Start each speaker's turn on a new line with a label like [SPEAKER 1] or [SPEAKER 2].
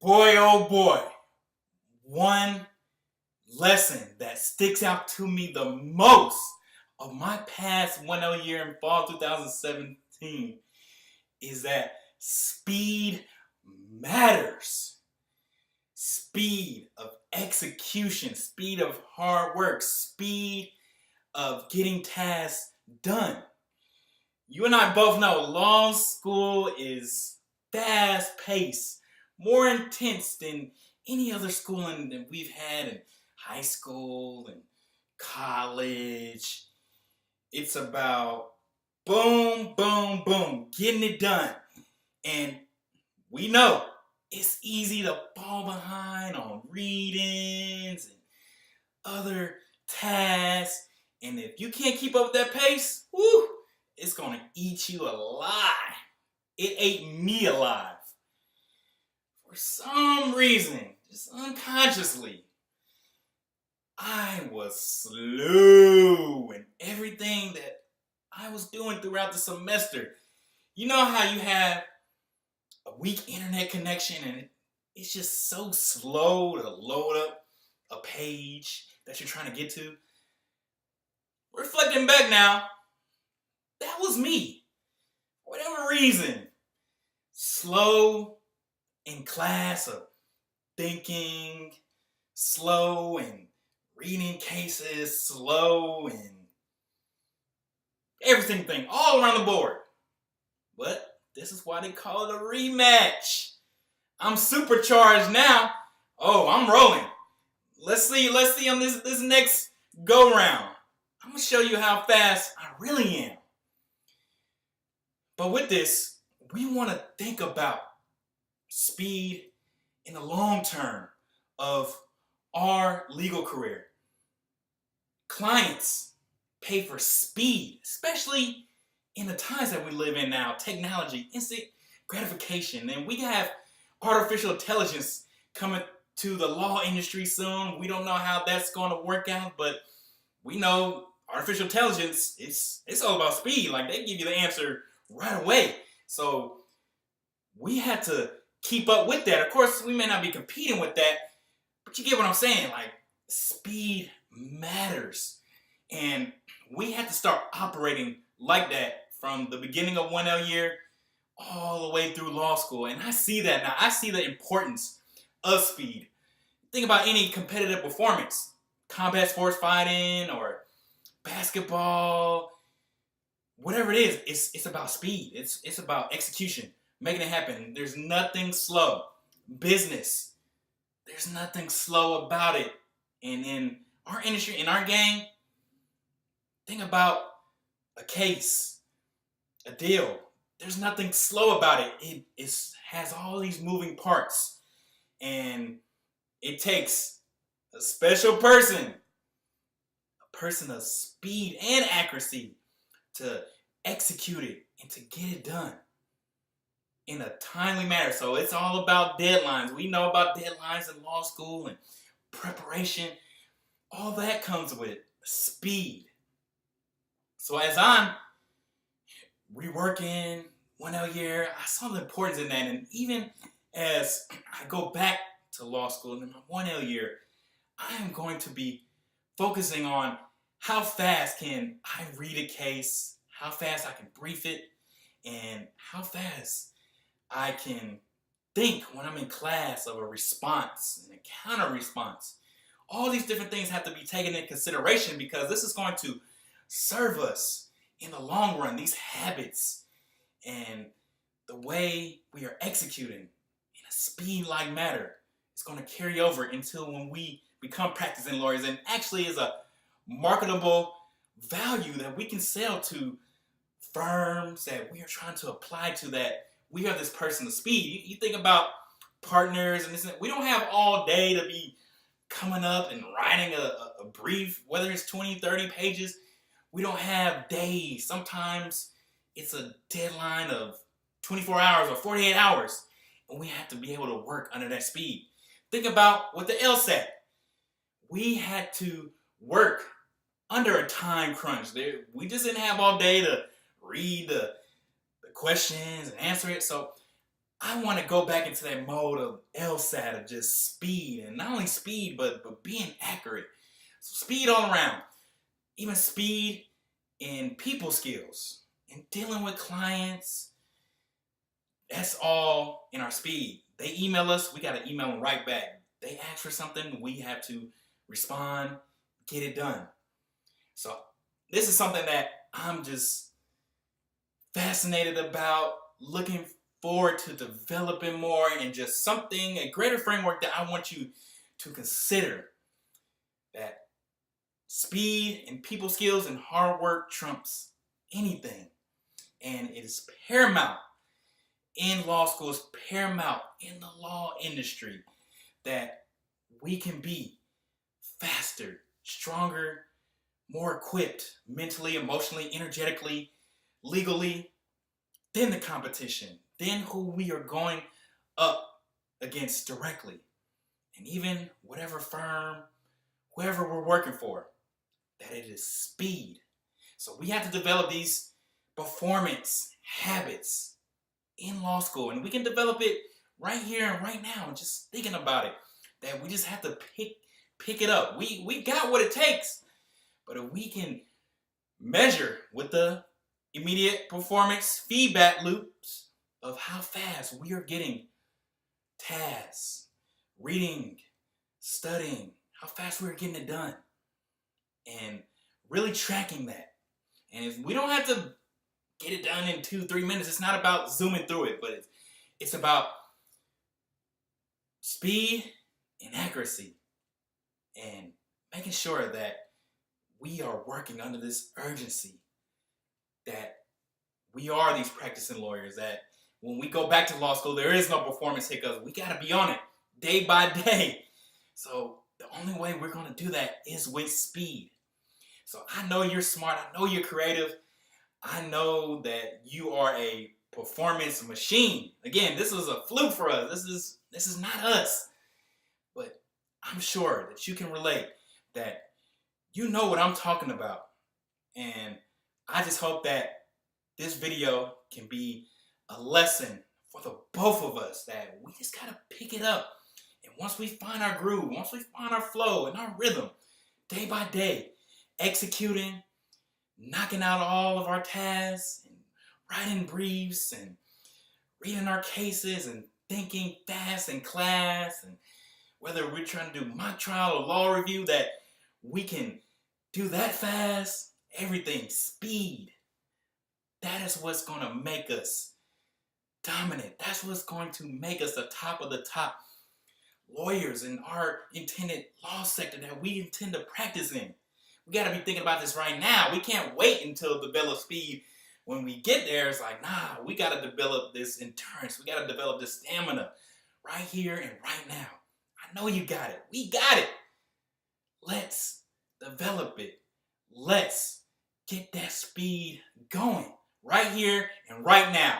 [SPEAKER 1] Boy, oh boy, one lesson that sticks out to me the most of my past 1 year in fall 2017 is that speed matters. Speed of execution, speed of hard work, speed of getting tasks done. You and I both know law school is fast paced, more intense than any other schooling that we've had in high school and college. It's about boom, boom, boom, getting it done. And we know it's easy to fall behind on readings and other tasks. And if you can't keep up with that pace, whoo, it's gonna eat you alive. It ate me alive. For some reason, just unconsciously, I was slow in everything that I was doing throughout the semester. You know how you have a weak internet connection and it's just so slow to load up a page that you're trying to get to? Reflecting back now, that was me. For whatever reason, slow in class of thinking, slow in reading cases, slow in everything, all around the board. But this is why they call it a rematch. I'm supercharged now. Oh, I'm rolling. Let's see on this next go round. I'm gonna show you how fast I really am. But with this, we want to think about speed in the long term of our legal career. Clients pay for speed, especially in the times that we live in now. Technology, instant gratification, and we have artificial intelligence coming to the law industry soon. We don't know how that's going to work out, but we know artificial intelligence, it's all about speed. Like, they give you the answer right away. So we had to keep up with that. Of course, we may not be competing with that, but you get what I'm saying. Like, speed matters. And we had to start operating like that from the beginning of 1L year all the way through law school. And I see that now. I see the importance of speed. Think about any competitive performance, combat sports fighting or basketball, whatever it is, it's about speed. It's about execution, making it happen. There's nothing slow. Business, there's nothing slow about it. And in our industry, in our game, think about a case, a deal. There's nothing slow about it. It has all these moving parts. And it takes a special person, a person of speed and accuracy to execute it and to get it done in a timely manner. So it's all about deadlines. We know about deadlines in law school and preparation. All that comes with speed. So as I'm reworking 1L year, I saw the importance in that. And even as I go back to law school in my 1L year, I am going to be focusing on how fast can I read a case, how fast I can brief it, and how fast I can think when I'm in class of a response and a counter response. All these different things have to be taken into consideration because this is going to serve us in the long run. These habits and the way we are executing in a speed-like manner is going to carry over until when we become practicing lawyers, and actually is a marketable value that we can sell to firms that we are trying to apply to, that we are this person of speed. You think about partners and this, we don't have all day to be coming up and writing a brief, whether it's 20, 30 pages. We don't have days. Sometimes it's a deadline of 24 hours or 48 hours, and we have to be able to work under that speed. Think about what the LSAT. We had to work under a time crunch. We just didn't have all day to read the questions and answer it. So I want to go back into that mode of LSAT, of just speed, and not only speed, but being accurate. So speed all around, even speed in people skills, in dealing with clients. That's all in our speed. They email us, we got to email them right back. They ask for something, we have to respond, get it done. So this is something that I'm just fascinated about, looking forward to developing more, and just something, a greater framework that I want you to consider, that speed and people skills and hard work trumps anything. And it is paramount in law schools, paramount in the law industry, that we can be faster, stronger, more equipped mentally, emotionally, energetically, legally than the competition, than who we are going up against directly. And even whatever firm, whoever we're working for, that it is speed. So we have to develop these performance habits in law school, and we can develop it right here and right now, just thinking about it, that we just have to pick it up. We got what it takes, but if we can measure with the immediate performance feedback loops of how fast we are getting tasks, reading, studying, how fast we're getting it done, and really tracking that. And if we don't have to get it done in 2-3 minutes, it's not about zooming through it, but it's about speed and accuracy, and making sure that we are working under this urgency, that we are these practicing lawyers, that when we go back to law school, there is no performance hiccups. We got to be on it day by day. So the only way we're going to do that is with speed. So I know you're smart. I know you're creative. I know that you are a performance machine. Again, this was a fluke for us. This is not us. But I'm sure that you can relate, that you know what I'm talking about. And I just hope that this video can be a lesson for the both of us, that we just gotta pick it up. And once we find our groove, once we find our flow and our rhythm, day by day, executing, knocking out all of our tasks, and writing briefs, and reading our cases, and thinking fast in class, and whether we're trying to do mock trial or law review, that we can do that fast. Everything, speed. That is what's going to make us dominant. That's what's going to make us the top of the top lawyers in our intended law sector that we intend to practice in. We got to be thinking about this right now. We can't wait until develop speed. When we get there, it's like, nah, we got to develop this endurance. We got to develop this stamina right here and right now. I know you got it. We got it. Let's develop it. Let's get that speed going right here and right now.